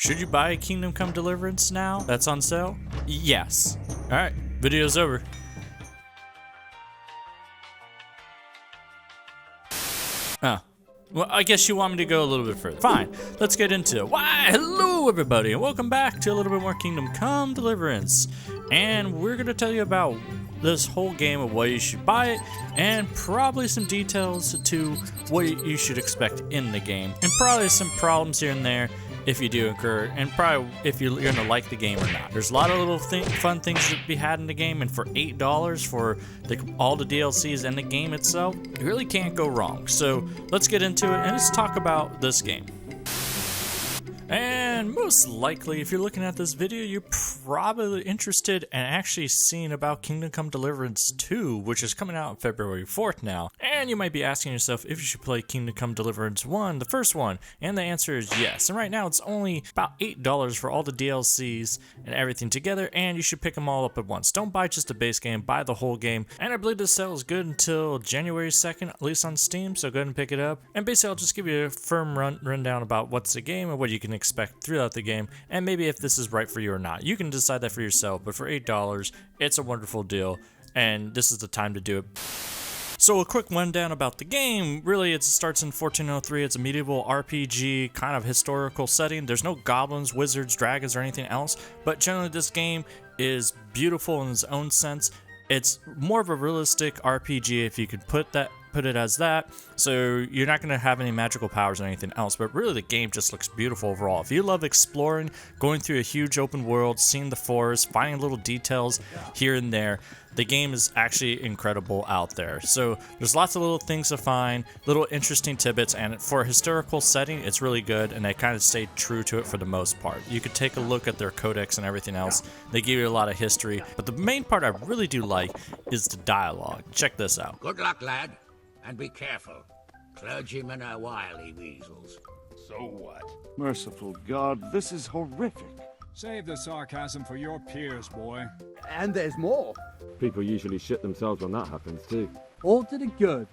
Should you buy Kingdom Come Deliverance now? That's on sale? Yes. Alright, video's over. Oh. Well, I guess you want me to go a little bit further. Fine, let's get into it. Why, hello everybody, and welcome back to a little bit more Kingdom Come Deliverance. And we're going to tell you about this whole game of why you should buy it, and probably some details to what you should expect in the game. And probably some problems here and there if you do incur, and probably if you're going to like the game or not. There's a lot of little fun things to be had in the game, and for $8 for all the DLCs and the game itself, you really can't go wrong. So let's get into it, and let's talk about this game. And most likely, if you're looking at this video, you're probably interested in actually seeing about Kingdom Come Deliverance 2, which is coming out on February 4th now. And you might be asking yourself if you should play Kingdom Come Deliverance 1, the first one, and the answer is yes. And right now, it's only about $8 for all the DLCs and everything together, and you should pick them all up at once. Don't buy just the base game, buy the whole game. And I believe this sale is good until January 2nd, at least on Steam, so go ahead and pick it up. And basically, I'll just give you a firm rundown about what's the game and what you can expect throughout the game, and maybe if this is right for you or not. You can decide that for yourself, but for $8, it's a wonderful deal, and this is the time to do it. So a quick rundown about the game. Really, it starts in 1403. It's a medieval RPG kind of historical setting. There's no goblins, wizards, dragons, or anything else, but generally this game is beautiful in its own sense. It's more of a realistic RPG, if you could put it as that. So you're not going to have any magical powers or anything else, but really the game just looks beautiful overall. If you love exploring, going through a huge open world, seeing the forest, finding little details here and there, the game is actually incredible out there. So there's lots of little things to find, little interesting tidbits, and for a historical setting, it's really good, and they kind of stay true to it for the most part. You could take a look at their codex and everything else. They give you a lot of history, but the main part I really do like is the dialogue. Check this out. Good luck, lad. And be careful. Clergymen are wily weasels. So what? Merciful God, this is horrific. Save the sarcasm for your peers, boy. And there's more. People usually shit themselves when that happens too. All to the good.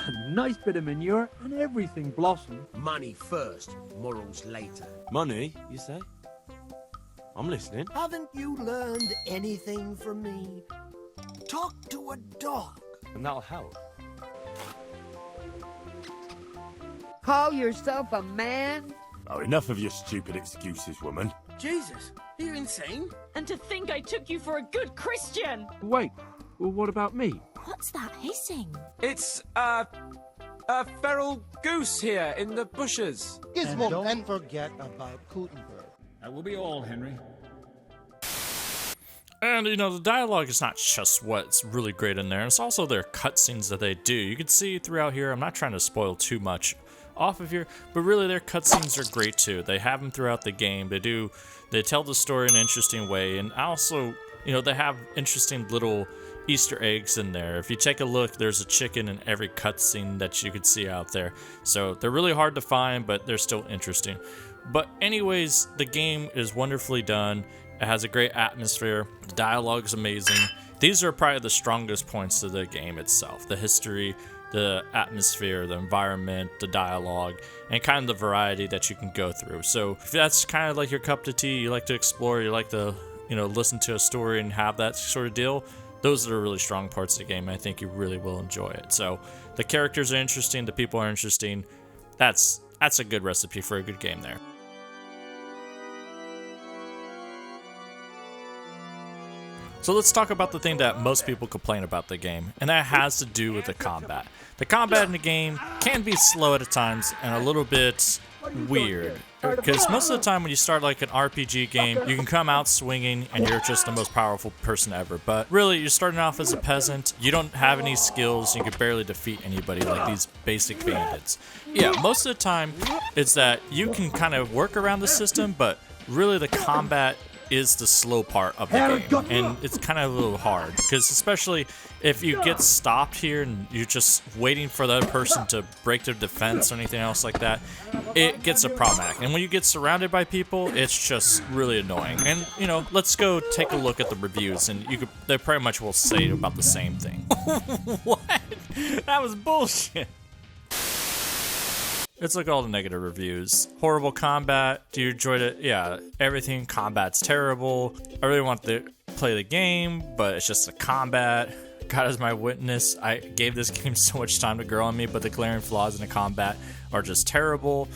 A nice bit of manure and everything blossoms. Money first, morals later. Money, you say? I'm listening. Haven't you learned anything from me? Talk to a dog. And that'll help. Call yourself a man? Oh, enough of your stupid excuses, woman. Jesus, are you insane? And to think I took you for a good Christian! Wait, well, what about me? What's that hissing? It's, a feral goose here in the bushes. And don't forget about Gutenberg. That will be all, Henry. And, you know, the dialogue is not just what's really great in there. It's also their cutscenes that they do. You can see throughout here, I'm not trying to spoil too much off of here, but really their cutscenes are great too. They have them throughout the game. They tell the story in an interesting way, and also, you know, they have interesting little Easter eggs in there. If you take a look, there's a chicken in every cutscene that you could see out there. So they're really hard to find, but they're still interesting. But anyways, the game is wonderfully done. It has a great atmosphere. The dialogue is amazing. These are probably the strongest points of the game itself. The history, the atmosphere, the environment, the dialogue, and kind of the variety that you can go through. So if that's kind of like your cup of tea, you like to explore, you like to, you know, listen to a story and have that sort of deal, those are the really strong parts of the game. I think you really will enjoy it. So the characters are interesting, the people are interesting. That's a good recipe for a good game there. So let's talk about the thing that most people complain about the game, and that has to do with the combat. The combat in the game can be slow at times and a little bit weird, because most of the time when you start like an RPG game, you can come out swinging and you're just the most powerful person ever. But really, you're starting off as a peasant, you don't have any skills, you can barely defeat anybody like these basic bandits. Yeah, most of the time it's that you can kind of work around the system, but really the combat is the slow part of the game, and it's kind of a little hard, because especially if you get stopped here and you're just waiting for the other person to break their defense or anything else like that, it gets a problematic. And when you get surrounded by people, it's just really annoying. And, you know, let's go take a look at the reviews, and they pretty much will say about the same thing. What? That was bullshit. It's like all the negative reviews. Horrible combat. Do you enjoy it? Yeah, everything. Combat's terrible. I really want to play the game, but it's just the combat. God is my witness. I gave this game so much time to grow on me, but the glaring flaws in the combat are just terrible.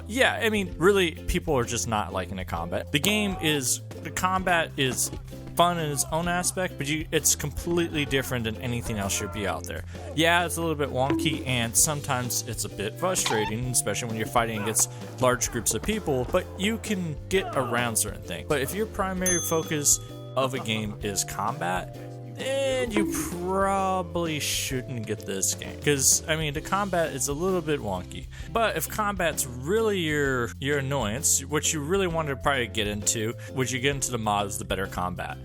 Yeah, I mean, really, people are just not liking the combat. The combat is fun in its own aspect, but it's completely different than anything else should be out there. Yeah, it's a little bit wonky, and sometimes it's a bit frustrating, especially when you're fighting against large groups of people, but you can get around certain things. But if your primary focus of a game is combat, then you probably shouldn't get this game, because I mean the combat is a little bit wonky. But if combat's really your annoyance, what you really want to probably get into, what you get into the mods, the better combat.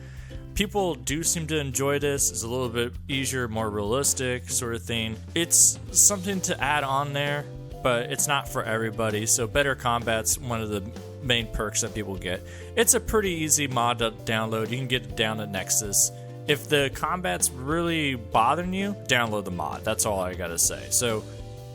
People do seem to enjoy this. It's a little bit easier, more realistic sort of thing. It's something to add on there, but it's not for everybody. So better combat's one of the main perks that people get. It's a pretty easy mod to download. You can get it down at Nexus. If the combat's really bothering you, download the mod. That's all I gotta say. So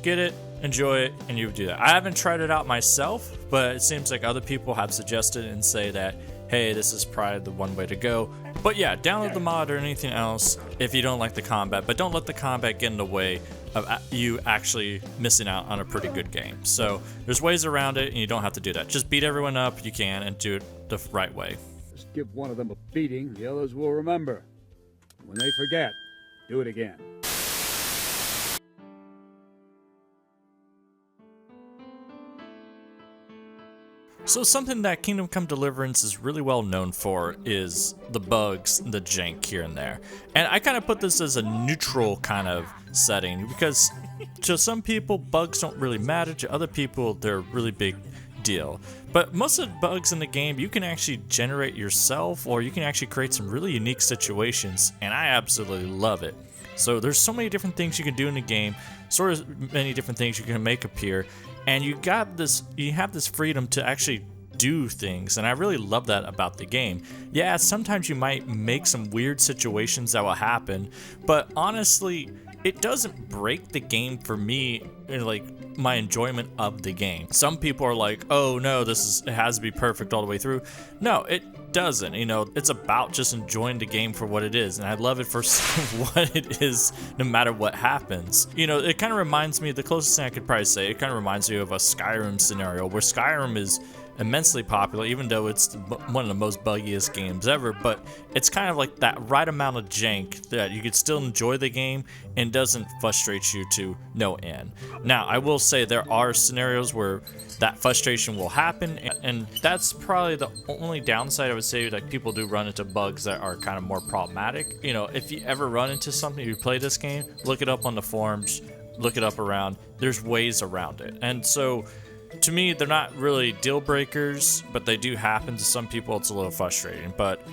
get it, enjoy it, and you do that. I haven't tried it out myself, but it seems like other people have suggested and say that, hey, this is probably the one way to go. But yeah, download the mod or anything else if you don't like the combat, but don't let the combat get in the way of you actually missing out on a pretty good game. So there's ways around it, and you don't have to do that. Just beat everyone up, you can, and do it the right way. Just give one of them a beating, the others will remember. When they forget, do it again. So something that Kingdom Come Deliverance is really well known for is the bugs, the jank here and there. And I kind of put this as a neutral kind of setting, because to some people bugs don't really matter, to other people they're a really big deal. But most of the bugs in the game you can actually generate yourself, or you can actually create some really unique situations, and I absolutely love it. So there's so many different things you can do in the game, sort of many different things you can make appear, and you have this freedom to actually do things, and I really love that about the game. Yeah, sometimes you might make some weird situations that will happen, but honestly, it doesn't break the game for me, like my enjoyment of the game. Some people are like, oh no, it has to be perfect all the way through. No, it doesn't. You know, it's about just enjoying the game for what it is, and I love it for what it is, no matter what happens. You know, it kind of reminds me, the closest thing I could probably say, it kind of reminds me of a Skyrim scenario, where Skyrim is immensely popular, even though it's one of the most buggiest games ever, but it's kind of like that right amount of jank that you could still enjoy the game and doesn't frustrate you to no end. Now, I will say there are scenarios where that frustration will happen, and that's probably the only downside I would say. Like, people do run into bugs that are kind of more problematic. You know, if you ever run into something, you play this game, look it up on the forums, look it up around, there's ways around it. And so to me, they're not really deal breakers, but they do happen to some people. It's a little frustrating, but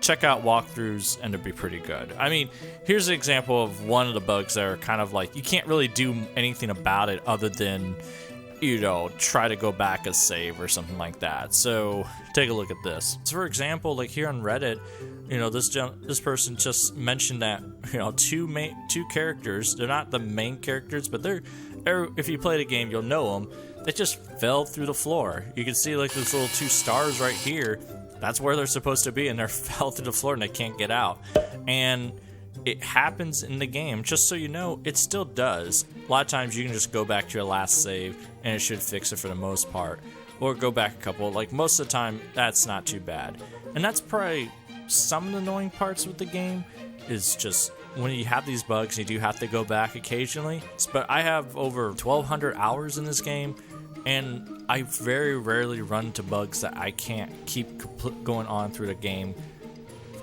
check out walkthroughs and it'll be pretty good. I mean, here's an example of one of the bugs that are kind of like, you can't really do anything about it other than, you know, try to go back a save or something like that. So take a look at this. So for example, like here on Reddit, you know, this person just mentioned that, you know, two characters, they're not the main characters, but if you play the game, you'll know them. They just fell through the floor. You can see like those little 2 stars right here. That's where they're supposed to be, and they fell through the floor and they can't get out. And it happens in the game. Just so you know, it still does. A lot of times you can just go back to your last save and it should fix it for the most part. Or go back a couple. Like, most of the time, that's not too bad. And that's probably some of the annoying parts with the game, is just when you have these bugs, you do have to go back occasionally. But I have over 1,200 hours in this game, and I very rarely run into bugs that I can't keep going on through the game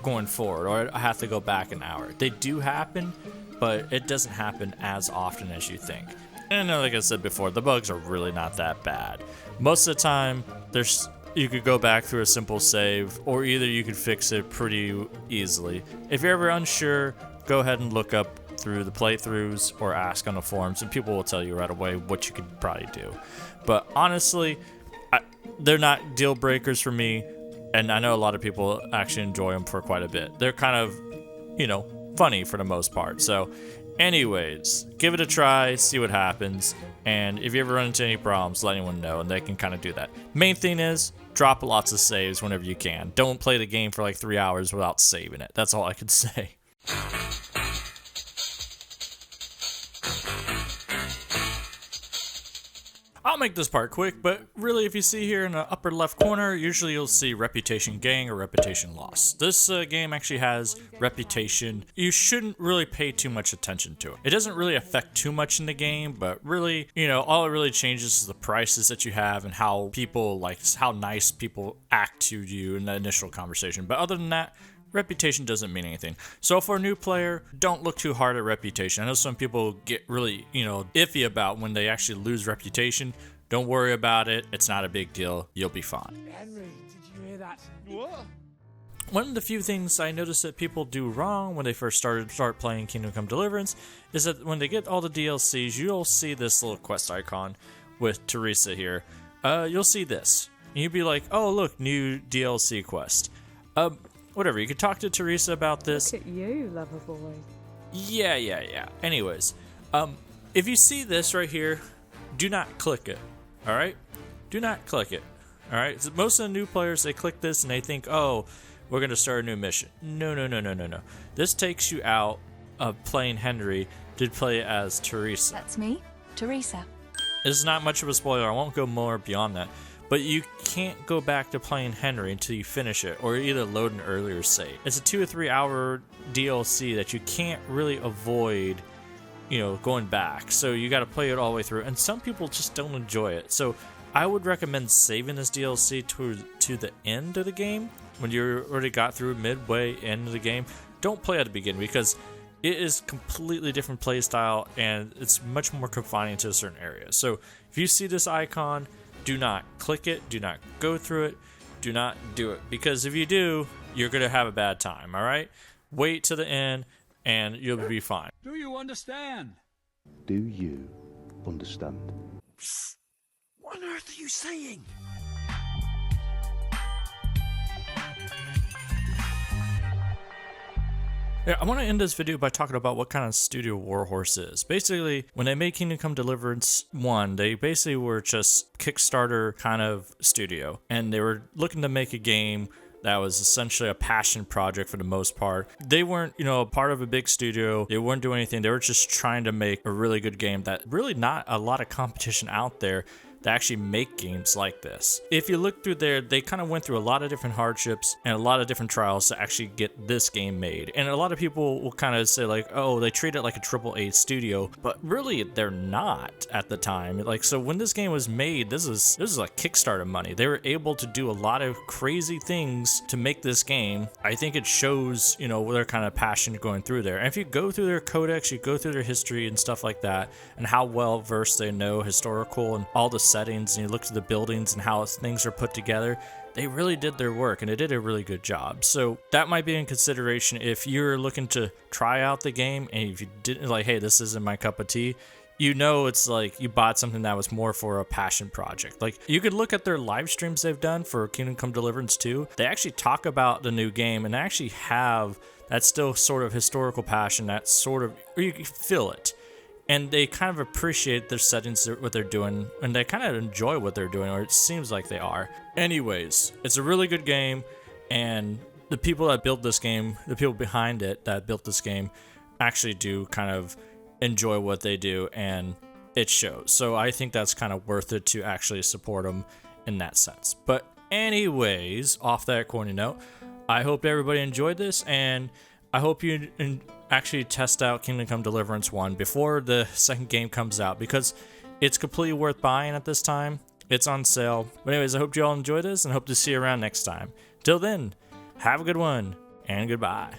going forward, or I have to go back an hour. They do happen, but it doesn't happen as often as you think. And like I said before, the bugs are really not that bad. Most of the time, you could go back through a simple save, or either you could fix it pretty easily. If you're ever unsure, go ahead and look up through the playthroughs or ask on the forums, and people will tell you right away what you could probably do. But honestly, they're not deal breakers for me, and I know a lot of people actually enjoy them for quite a bit. They're kind of, you know, funny for the most part. So Anyways, give it a try, see what happens, and if you ever run into any problems, let anyone know, and they can kind of do that. Main thing is, drop lots of saves whenever you can. Don't play the game for like 3 hours without saving it. That's all I can say. I'll make this part quick, but really if you see here in the upper left corner, usually you'll see reputation gain or reputation loss. This game actually has reputation. You shouldn't really pay too much attention to it. It doesn't really affect too much in the game, but really, you know, all it really changes is the prices that you have and how people, like how nice people act to you in the initial conversation. But other than that, reputation doesn't mean anything. So for a new player, don't look too hard at reputation. I know some people get really, iffy about when they actually lose reputation. Don't worry about it. It's not a big deal. You'll be fine. Henry, did you hear that? What? One of the few things I noticed that people do wrong when they first start playing Kingdom Come Deliverance is that when they get all the DLCs, you'll see this little quest icon with Teresa here. You'll see this. And you'll be like, oh, look, new DLC quest. Whatever, you could talk to Teresa about this. Look at you, lover boy. Yeah. Anyways, if you see this right here, do not click it, alright? Do not click it, alright? So most of the new players, they click this and they think, oh, we're going to start a new mission. No. This takes you out of playing Henry to play as Teresa. That's me, Teresa. This is not much of a spoiler, I won't go more beyond that. But you can't go back to playing Henry until you finish it, or either load an earlier save. It's a 2 or 3 hour DLC that you can't really avoid, going back. So you got to play it all the way through, and some people just don't enjoy it. So I would recommend saving this DLC to the end of the game, when you already got through midway end of the game. Don't play at the beginning, because it is completely different play style, and it's much more confining to a certain area. So if you see this icon, do not click it, do not go through it, do not do it. Because if you do, you're going to have a bad time, alright? Wait to the end, and you'll be fine. Do you understand? Do you understand? What on earth are you saying? Yeah, I want to end this video by talking about what kind of studio Warhorse is. Basically, when they made Kingdom Come Deliverance 1, they basically were just Kickstarter kind of studio. And they were looking to make a game that was essentially a passion project for the most part. They weren't, part of a big studio. They weren't doing anything. They were just trying to make a really good game that really not a lot of competition out there to actually make games like this. If you look through there, they kind of went through a lot of different hardships and a lot of different trials to actually get this game made. And a lot of people will kind of say like, oh, they treat it like a AAA studio, but really they're not at the time. Like, so when this game was made, this is like Kickstarter money. They were able to do a lot of crazy things to make this game. I think it shows, their kind of passion going through there. And if you go through their codex, you go through their history and stuff like that, and how well versed they know historical and all the settings, and you look at the buildings and how things are put together, they really did their work, and they did a really good job. So that might be in consideration if you're looking to try out the game, and if you didn't like, hey, this isn't my cup of tea, it's like you bought something that was more for a passion project. Like, you could look at their live streams they've done for Kingdom Come Deliverance 2. They actually talk about the new game, and they actually have that still sort of historical passion, that sort of, or you can feel it. And they kind of appreciate their settings, what they're doing, and they kind of enjoy what they're doing, or it seems like they are. Anyways, it's a really good game, and the people that built this game, the people behind it that built this game, actually do kind of enjoy what they do, and it shows. So I think that's kind of worth it to actually support them in that sense. But anyways, off that corny note, I hope everybody enjoyed this, and I hope you actually test out Kingdom Come Deliverance 1 before the second game comes out, because it's completely worth buying at this time. It's on sale. But anyways, I hope you all enjoyed this, and hope to see you around next time. Till then, have a good one, and goodbye.